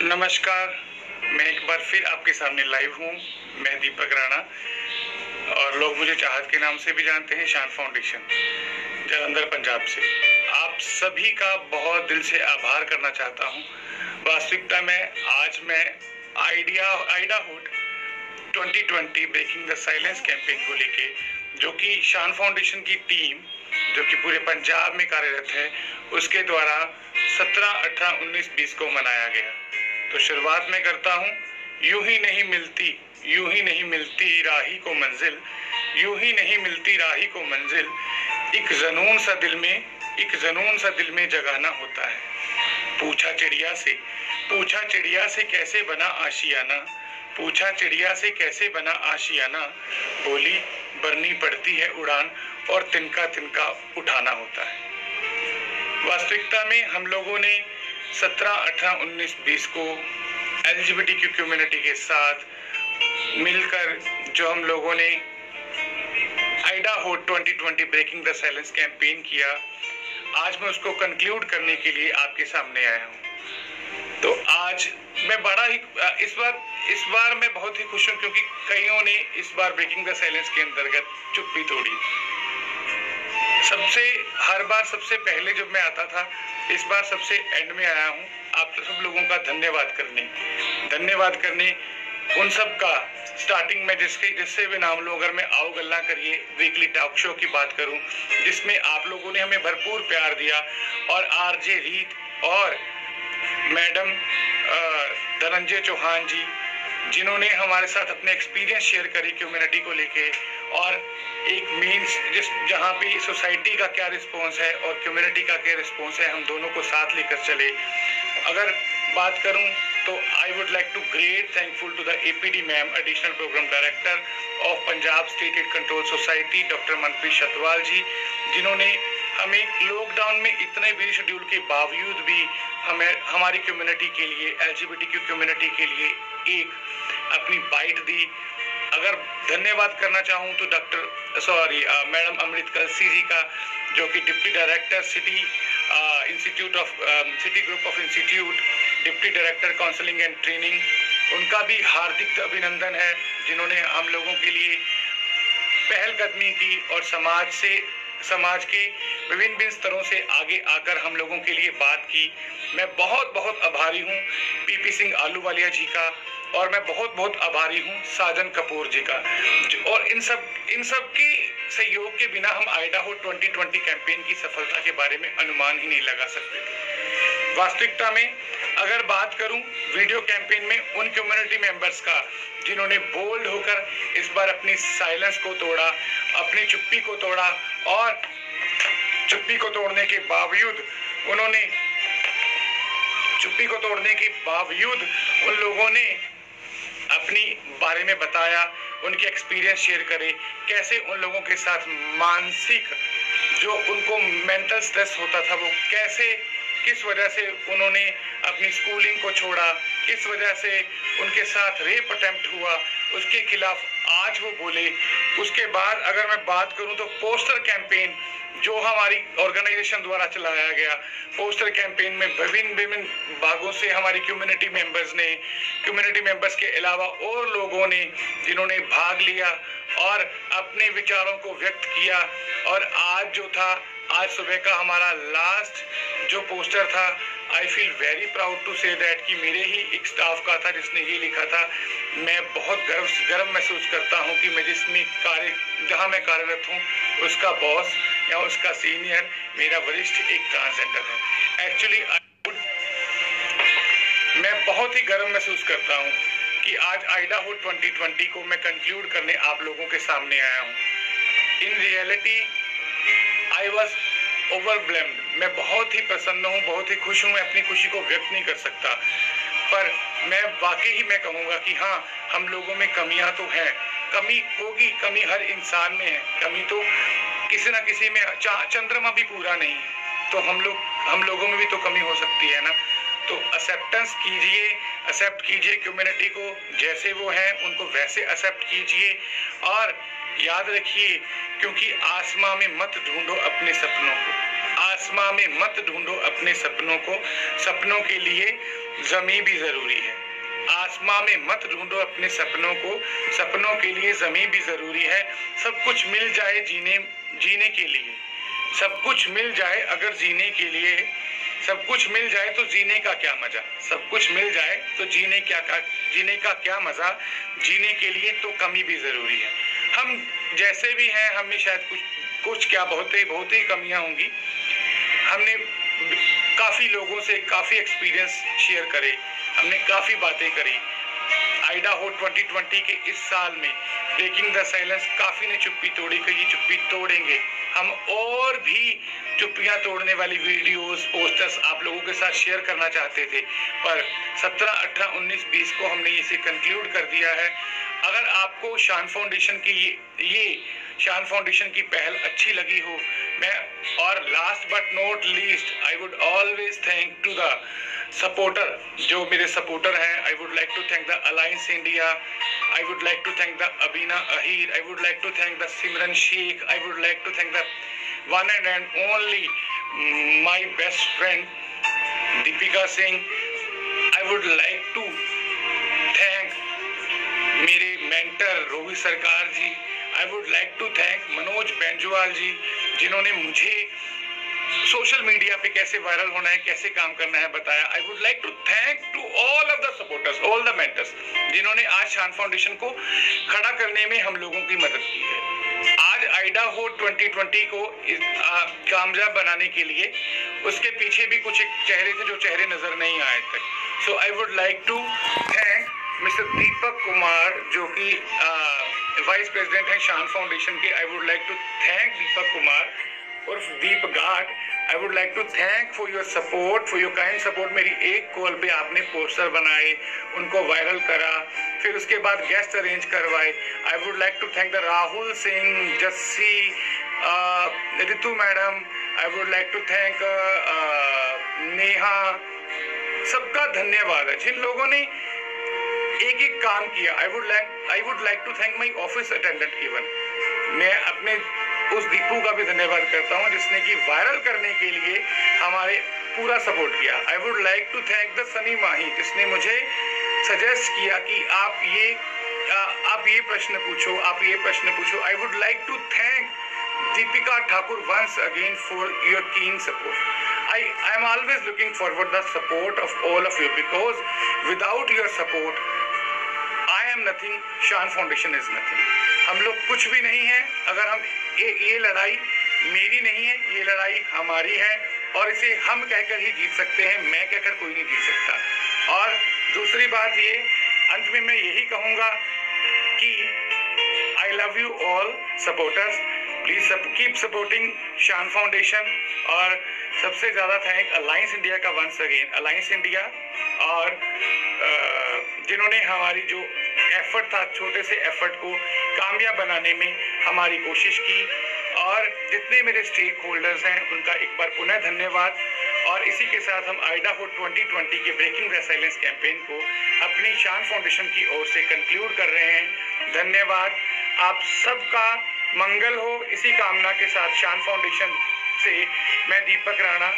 नमस्कार। मैं एक बार फिर आपके सामने लाइव हूँ। मैं दीपक राणा और लोग मुझे चाहत के नाम से भी जानते हैं, शान फाउंडेशन जालंधर पंजाब से। आप सभी का बहुत दिल से आभार करना चाहता हूँ। वास्तविकता में आज मैं आइडाहुड 2020 ब्रेकिंग द साइलेंस कैंपेन को लेके, जो कि शान फाउंडेशन की टीम जो कि पूरे पंजाब में कार्यरत है, उसके द्वारा 17, 18, 19, 20 को मनाया गया। तो शुरुआत में करता हूँ। यूं ही नहीं मिलती राही को मंजिल, यूं ही नहीं मिलती राही को मंजिल, एक जनून सा दिल में जगाना होता है। पूछा चिड़िया से कैसे बना आशियाना, पूछा चिड़िया से कैसे बना आशियाना, बोली भरनी पड़ती है उड़ान और तिनका तिनका उठाना होता है। वास्तविकता में हम लोगों ने 17, 18, 19, 20 को LGBTQ कम्युनिटी के साथ मिलकर जो हम लोगों ने आइडाहुड 2020 ब्रेकिंग द साइलेंस कैंपेन किया, आज मैं उसको कंक्लूड करने के लिए आपके सामने आया हूँ। तो आज मैं बड़ा ही इस बार मैं बहुत ही खुश हूँ, क्योंकि कईयों ने इस बार ब्रेकिंग द साइलेंस के अंतर्गत चुप्पी तोड़ी। हर बार सबसे पहले जब मैं आता था, इस बार सबसे एंड में आया हूँ आप सब लोगों का धन्यवाद करने उन सब का। स्टार्टिंग में जिससे भी नाम लो, अगर मैं आओ गल्ला करिए वीकली टॉक शो की बात करूं, जिसमें आप लोगों ने हमें भरपूर प्यार दिया, और आरजे रीत और मैडम धनंजय चौहान जी, जिन्होंने हमारे साथ अपने एक्सपीरियंस शेयर करी कम्युनिटी को लेके, और एक मीन्स जहाँ पे सोसाइटी का क्या रिस्पॉन्स है और कम्युनिटी का क्या रिस्पॉन्स है, हम दोनों को साथ लेकर चले। अगर बात करूं तो I would like to great thankful to the APD ma'am, additional programme director of Punjab state AIDS control society, doctor Manpreet Shatwal ji, जिन्होंने हमें लॉकडाउन में इतने बिजी शेड्यूल के बावजूद भी हमारी कम्युनिटी के लिए, LGBTQ कम्युनिटी के लिए एक अपनी बाइट दी। अगर धन्यवाद करना चाहूँ तो मैडम अमृत कलसी जी का, जो कि deputy director city group of institute, deputy director counselling and training, उनका भी हार्दिक अभिनंदन है, जिन्होंने हम लोगों के लिए पहलकदमी की और समाज के विभिन्न स्तरों से आगे आकर हम लोगों के लिए बात की। मैं बहुत आभारी हूँ PP सिंह आलूवालिया जी का, और मैं बहुत आभारी हूँ साजन कपूर जी का, और इन सब के सहयोग के बिना हम आइडाहुड 2020 कैंपेन की सफलता के बारे में अनुमान ही नहीं लगा सकते थे। वास्तविकता में अगर बात करूं वीडियो कैंपेन में उन कम्युनिटी मेंबर्स का, जिन्होंने बोल्ड होकर इस बार अपनी साइलेंस को तोड़ा, अपनी चुप्पी को तोड़ा, और चुप्पी को तोड़ने के बावजूद उन लोगों ने अपनी बारे में बताया, उनके एक्सपीरियंस शेयर करे, कैसे उन लोगों के साथ मानसिक जो उनको मेंटल स्ट्रेस होता था, वो किस वजह से उन्होंने अपनी स्कूलिंग को छोड़ा, किस वजह से उनके साथ रेप अटेम्प्ट हुआ, उसके खिलाफ आज वो बोले। उसके बाद अगर मैं बात करूं तो पोस्टर कैंपेन जो हमारी ऑर्गेनाइजेशन द्वारा चलाया गया, पोस्टर कैंपेन में विभिन्न भागों से हमारी कम्युनिटी मेंबर्स के अलावा और लोगों ने, जिन्होंने भाग लिया और अपने विचारों को व्यक्त किया। और आज सुबह का हमारा लास्ट जो पोस्टर था, I feel very proud to say that कि मेरे ही एक स्टाफ का था जिसने ये लिखा था। मैं बहुत गर्व महसूस करता हूँ कि मैं जहाँ मैं कार्यरत हूँ, उसका बॉस या उसका सीनियर, मेरा वरिष्ठ एक ट्रांसजेंडर है। एक्चुअली मैं बहुत ही गर्व महसूस करता हूँ कि आज आइडाहुड 2020 को मैं कंक्लूड करने आप लोगों के सामने आया हूँ। In reality I was overwhelmed. मैं बहुत ही प्रसन्न हूँ, बहुत ही खुश हूँ। मैं अपनी खुशी को व्यक्त नहीं कर सकता, पर मैं वाकई मैं कहूँगा कि हाँ, हम लोगों में कमियां तो हैं, कमी होगी, कमी हर इंसान में है, कमी तो किसी ना किसी में, चंद्रमा भी पूरा नहीं है, तो हम लोगों में भी तो कमी हो सकती है ना। तो एक्सेप्ट कीजिए कम्युनिटी को, जैसे वो हैं उनको वैसे एक्सेप्ट कीजिए, और याद रखिए, क्योंकि आसमां में मत ढूंढो अपने सपनों को, सपनों के लिए जमी भी जरूरी है। आसमां में मत ढूंढो अपने सपनों को, सपनों के लिए जमी भी जरूरी है। सब कुछ मिल जाए जीने के लिए, सब कुछ मिल जाए अगर जीने के लिए, सब कुछ मिल जाए तो जीने का क्या मजा, सब कुछ मिल जाए तो जीने का क्या मजा, जीने के लिए तो कमी भी जरूरी है। हम जैसे भी हैं, हमें शायद कुछ क्या बहुत ही कमियां होंगी। हमने काफी लोगों से काफी एक्सपीरियंस शेयर करे, हमने काफी बातें करी। आइडाहो 2020 के इस साल में ब्रेकिंग द साइलेंस काफी ने चुप्पी तोड़ी, कई चुप्पी तोड़ेंगे हम, और भी चुप्पियां तोड़ने वाली वीडियोस पोस्टर्स आप लोगों के साथ शेयर करना चाहते थे, पर 17, 18, 19, 20 को हमने इसे कंक्लूड कर दिया है। अगर आपको शान फाउंडेशन की ये शान फाउंडेशन की पहल अच्छी लगी हो, मैं और last but not least I would always thank to the supporter, जो मेरे सपोर्टर हैं। I would like to thank the alliance India, I would like to thank the Abina Ahir, I would like to thank the Simran Shaikh, I would like to thank the one and only my best friend Deepika Singh. I would like to thank मेरे mentor Rohit Sarkar ji. I would like to thank Manoj Benjwal जी, जिन्होंने मुझे social media पे कैसे viral होना है, कैसे काम करना है बताया। I would like to thank to all of the supporters, all the mentors, जिन्होंने आज शान फाउंडेशन को खड़ा करने में हम लोगों की मदद की है। आज आइडाहो 2020 को कामयाब बनाने के लिए उसके पीछे भी कुछ चेहरे थे जो चेहरे नजर नहीं आए तक। So I would like to thank mister Deepak Kumar, जो कि वाइस प्रेसिडेंट हैं शान फाउंडेशन के। I would like to thank Deepak Kumar और दीप गार्ड। I would like to thank for your support, for your kind support. मेरी एक कॉल पे आपने पोस्टर बनाए, उनको वायरल करा, फिर उसके बाद गेस्ट अरेंज करवाए। I would like to thank the Rahul Singh, Jassi, Ritu madam. I would like to thank Neha. सबका धन्यवाद है जिन लोगों ने एक काम किया। I would like to thank my office attendant even. मैं अपने उस दीपू का भी धन्यवाद करता हूं जिसने कि वायरल करने के लिए हमारे पूरा सपोर्ट किया। I would like to thank the Sunny Mahi, जिसने मुझे सजेस्ट किया कि आप ये प्रश्न पूछो, आप ये प्रश्न पूछो। I would like to thank Deepika Thakur once again for your keen support. I am always looking forward the support of all of you, because without your support I am nothing, शान फाउंडेशन is nothing. हम लोग कुछ भी नहीं है अगर हम ये लड़ाई मेरी नहीं है, ये लड़ाई हमारी है, और इसे हम कहकर ही जीत सकते हैं, मैं कहकर कोई नहीं जीत सकता। और दूसरी बात ये, अंत में मैं यही कहूँगा कि I love you all supporters, please keep supporting शान फाउंडेशन। और सबसे ज़्यादा थैंक अलायंस इंडिया का वंस अगेन, अलायंस इंडिया, और जिन्होंने हमारी जो एफर्ट था, छोटे से एफर्ट को कामयाब बनाने में हमारी कोशिश की। और जितने मेरे स्टेक होल्डर्स हैं उनका एक बार पुनः धन्यवाद। और इसी के साथ हम आइडाहो 2020 के ब्रेकिंग द साइलेंस कैंपेन को अपनी शान फाउंडेशन की ओर से कंक्लूड कर रहे हैं। धन्यवाद, आप सबका मंगल हो। इसी कामना के साथ शान फाउंडेशन से मैं दीपक राणा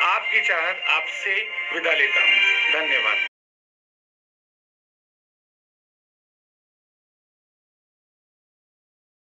आपकी चाहत आपसे विदा लेता हूँ। धन्यवाद।